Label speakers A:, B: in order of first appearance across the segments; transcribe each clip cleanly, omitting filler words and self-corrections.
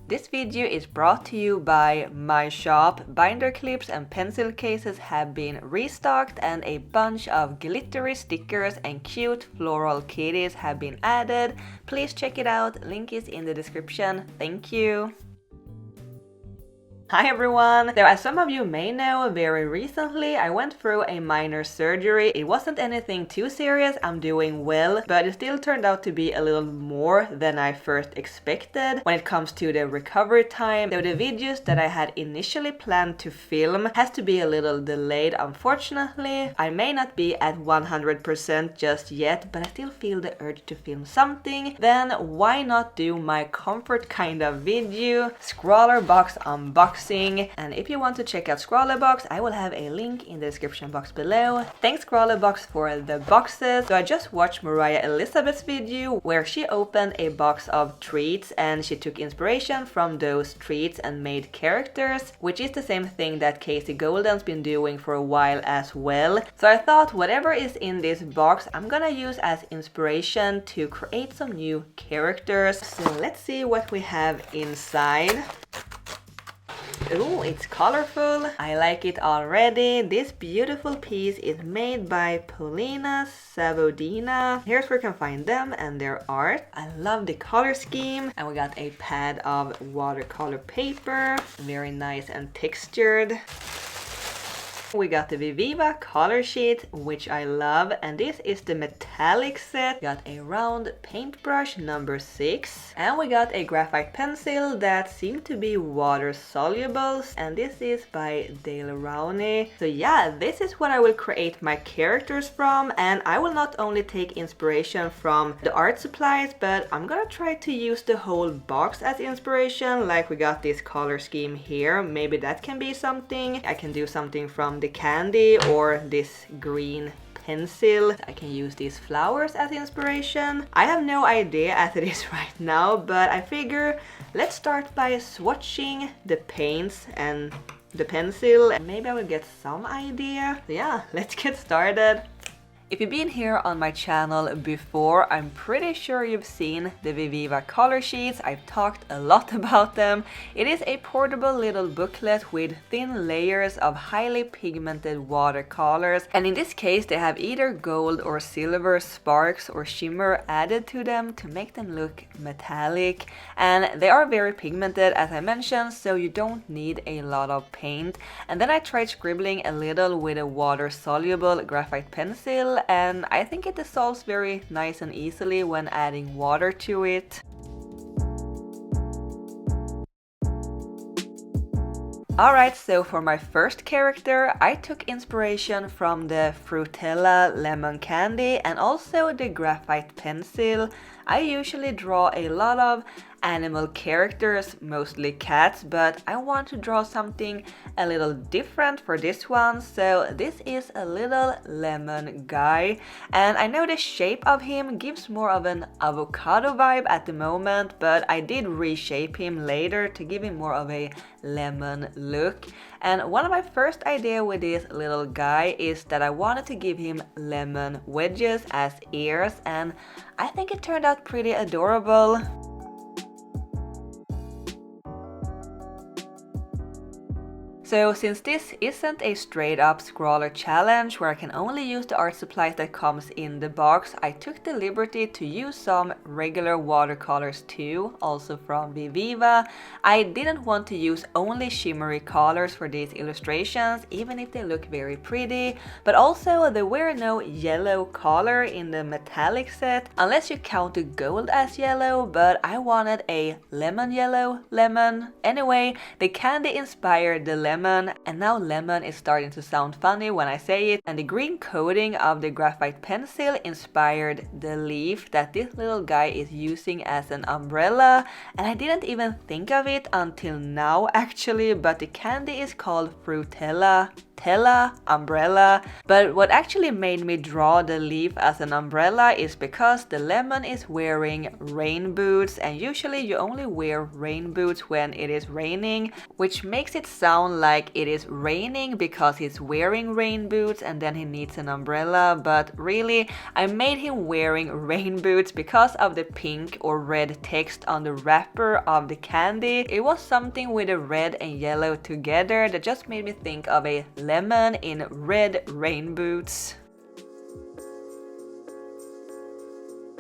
A: This video is brought to you by my shop. Binder clips and pencil cases have been restocked and a bunch of glittery stickers and cute floral kitties have been added. Please check it out, link is in the description. Thank you! Hi everyone! So as some of you may know, very recently I went through a minor surgery. It wasn't anything too serious, I'm doing well, but it still turned out to be a little more than I first expected when it comes to the recovery time. So the videos that I had initially planned to film has to be a little delayed, unfortunately. I may not be at 100% just yet, but I still feel the urge to film something. Then why not do my comfort kind of video, Scrawler box unboxing. And if you want to check out Scrawlerbox, I will have a link in the description box below. Thanks Scrawlerbox for the boxes. So I just watched Mariah Elizabeth's video where she opened a box of treats and she took inspiration from those treats and made characters, which is the same thing that Casey Golden's been doing for a while as well. So I thought whatever is in this box I'm gonna use as inspiration to create some new characters. So let's see what we have inside. Ooh, it's colorful. I like it already. This beautiful piece is made by Polina Savodina. Here's where you can find them and their art. I love the color scheme. And we got a pad of watercolor paper. Very nice and textured. We got the Viviva color sheet, which I love, and this is the metallic set. We got a round paintbrush number 6, and we got a graphite pencil that seemed to be water soluble, and this is by Dale Rowney. So yeah, this is what I will create my characters from, and I will not only take inspiration from the art supplies, but I'm gonna try to use the whole box as inspiration. Like we got this color scheme here, maybe that can be something. I can do something from the candy or this green pencil. I can use these flowers as inspiration. I have no idea as it is right now, but I figure let's start by swatching the paints and the pencil and maybe I will get some idea. So yeah, let's get started. If you've been here on my channel before, I'm pretty sure you've seen the Viviva color sheets. I've talked a lot about them. It is a portable little booklet with thin layers of highly pigmented watercolors, and in this case they have either gold or silver sparks or shimmer added to them to make them look metallic, and they are very pigmented as I mentioned, so you don't need a lot of paint. And then I tried scribbling a little with a water soluble graphite pencil, and I think it dissolves very nice and easily when adding water to it. Alright, so for my first character, I took inspiration from the Fruitella lemon candy and also the graphite pencil. I usually draw a lot of animal characters, mostly cats, but I want to draw something a little different for this one. So this is a little lemon guy, and I know the shape of him gives more of an avocado vibe at the moment, but I did reshape him later to give him more of a lemon look. And one of my first idea with this little guy is that I wanted to give him lemon wedges as ears, and I think it turned out pretty adorable. So since this isn't a straight up Scrawler challenge where I can only use the art supplies that comes in the box, I took the liberty to use some regular watercolors too, also from Viviva. I didn't want to use only shimmery colors for these illustrations, even if they look very pretty, but also there were no yellow color in the metallic set, unless you count the gold as yellow, but I wanted a lemon yellow lemon. Anyway, the candy inspired the lemon, and now lemon is starting to sound funny when I say it, and the green coating of the graphite pencil inspired the leaf that this little guy is using as an umbrella, and I didn't even think of it until now actually, but the candy is called Fruitella. Tella umbrella, but what actually made me draw the leaf as an umbrella is because the lemon is wearing rain boots, and usually you only wear rain boots when it is raining, which makes it sound like it is raining because he's wearing rain boots and then he needs an umbrella, but really I made him wearing rain boots because of the pink or red text on the wrapper of the candy. It was something with the red and yellow together that just made me think of a lemon in red rain boots.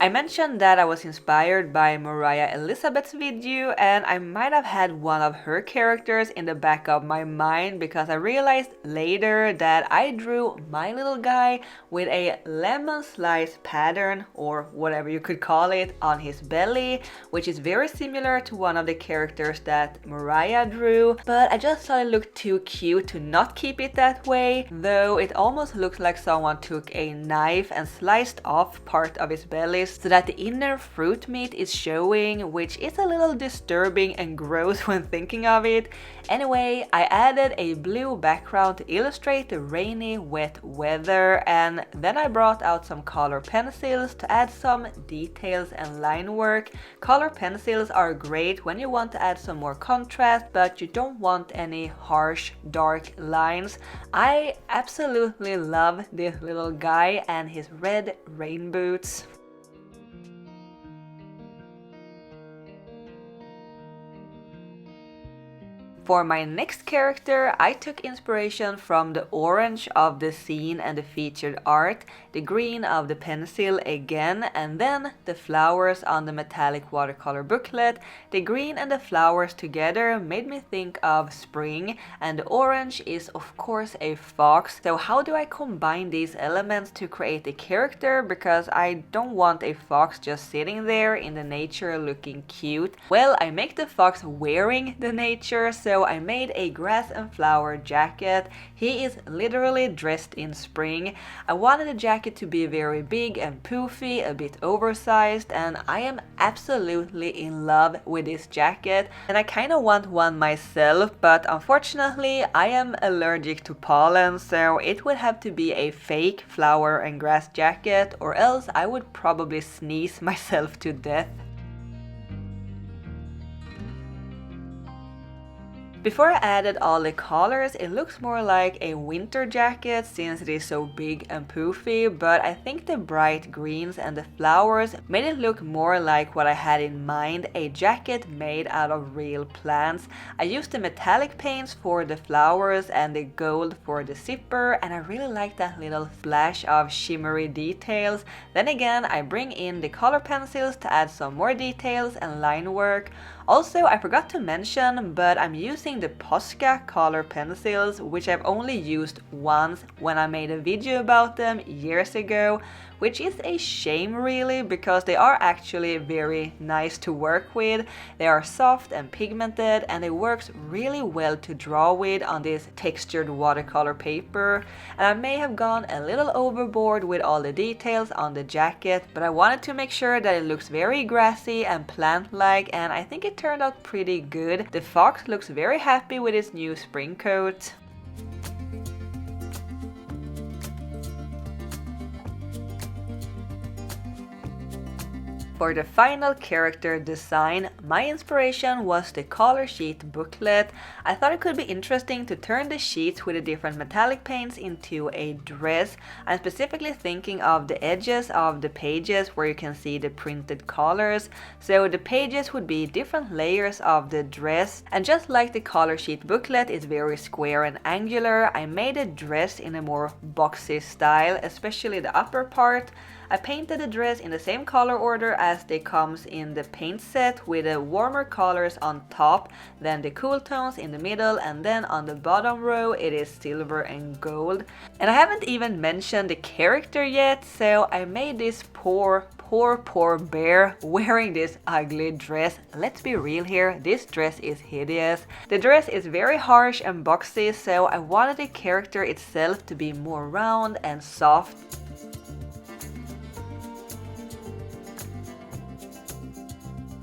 A: I mentioned that I was inspired by Mariah Elizabeth's video, and I might have had one of her characters in the back of my mind because I realized later that I drew my little guy with a lemon slice pattern, or whatever you could call it, on his belly, which is very similar to one of the characters that Mariah drew, but I just thought it looked too cute to not keep it that way, though it almost looks like someone took a knife and sliced off part of his belly so that the inner fruit meat is showing, which is a little disturbing and gross when thinking of it. Anyway, I added a blue background to illustrate the rainy, wet weather, and then I brought out some color pencils to add some details and line work. Color pencils are great when you want to add some more contrast, but you don't want any harsh, dark lines. I absolutely love this little guy and his red rain boots. For my next character, I took inspiration from the orange of the scene and the featured art, the green of the pencil again, and then the flowers on the metallic watercolor booklet. The green and the flowers together made me think of spring, and the orange is of course a fox. So how do I combine these elements to create a character, because I don't want a fox just sitting there in the nature looking cute? Well, I make the fox wearing the nature, so I made a grass and flower jacket. He is literally dressed in spring. I wanted the jacket to be very big and poofy, a bit oversized, and I am absolutely in love with this jacket, and I kind of want one myself, but unfortunately I am allergic to pollen, so it would have to be a fake flower and grass jacket, or else I would probably sneeze myself to death. Before I added all the colors, it looks more like a winter jacket since it is so big and poofy, but I think the bright greens and the flowers made it look more like what I had in mind, a jacket made out of real plants. I used the metallic paints for the flowers and the gold for the zipper, and I really like that little splash of shimmery details. Then again, I bring in the color pencils to add some more details and line work. Also, I forgot to mention, but I'm using the Posca color pencils, which I've only used once when I made a video about them years ago, which is a shame really, because they are actually very nice to work with. They are soft and pigmented, and it works really well to draw with on this textured watercolor paper. And I may have gone a little overboard with all the details on the jacket, but I wanted to make sure that it looks very grassy and plant-like, and I think it turned out pretty good. The fox looks very happy with his new spring coat. For the final character design, my inspiration was the color sheet booklet. I thought it could be interesting to turn the sheets with the different metallic paints into a dress. I'm specifically thinking of the edges of the pages where you can see the printed colors. So the pages would be different layers of the dress, and just like the color sheet booklet is very square and angular, I made a dress in a more boxy style, especially the upper part. I painted the dress in the same color order as they comes in the paint set, with the warmer colors on top, then the cool tones in the middle, and then on the bottom row it is silver and gold. And I haven't even mentioned the character yet, so I made this poor bear wearing this ugly dress. Let's be real here, this dress is hideous. The dress is very harsh and boxy, so I wanted the character itself to be more round and soft.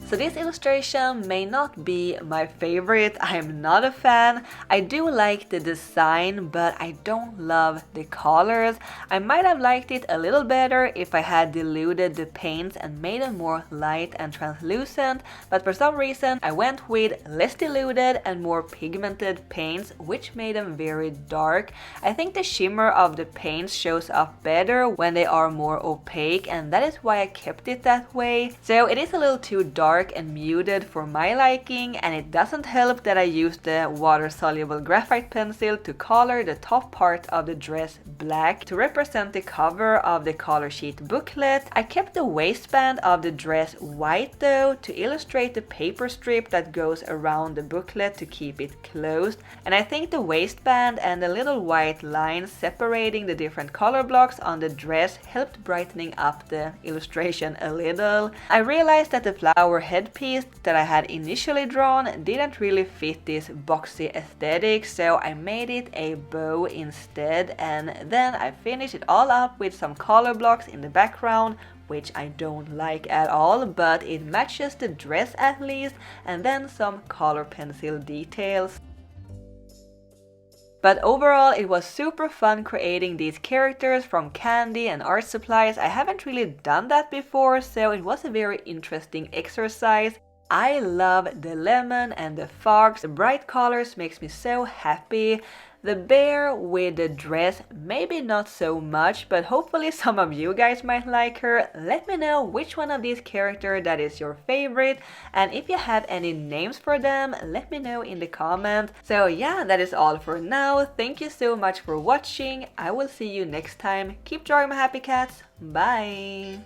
A: So this illustration may not be my favorite, I'm not a fan. I do like the design, but I don't love the colors. I might have liked it a little better if I had diluted the paints and made them more light and translucent, but for some reason I went with less diluted and more pigmented paints, which made them very dark. I think the shimmer of the paints shows up better when they are more opaque, and that is why I kept it that way. So it is a little too dark and muted for my liking, and it doesn't help that I used the water-soluble graphite pencil to color the top part of the dress black to represent the cover of the color sheet booklet. I kept the waistband of the dress white though to illustrate the paper strip that goes around the booklet to keep it closed, and I think the waistband and the little white lines separating the different color blocks on the dress helped brightening up the illustration a little. I realized that the flower headpiece that I had initially drawn didn't really fit this boxy aesthetic, so I made it a bow instead, and then I finished it all up with some color blocks in the background, which I don't like at all, but it matches the dress at least, and then some color pencil details. But overall, it was super fun creating these characters from candy and art supplies. I haven't really done that before, so it was a very interesting exercise. I love the lemon and the fox. The bright colors makes me so happy. The bear with the dress, maybe not so much, but hopefully some of you guys might like her. Let me know which one of these characters that is your favorite, and if you have any names for them, let me know in the comments. So yeah, that is all for now. Thank you so much for watching. I will see you next time. Keep drawing my happy cats. Bye!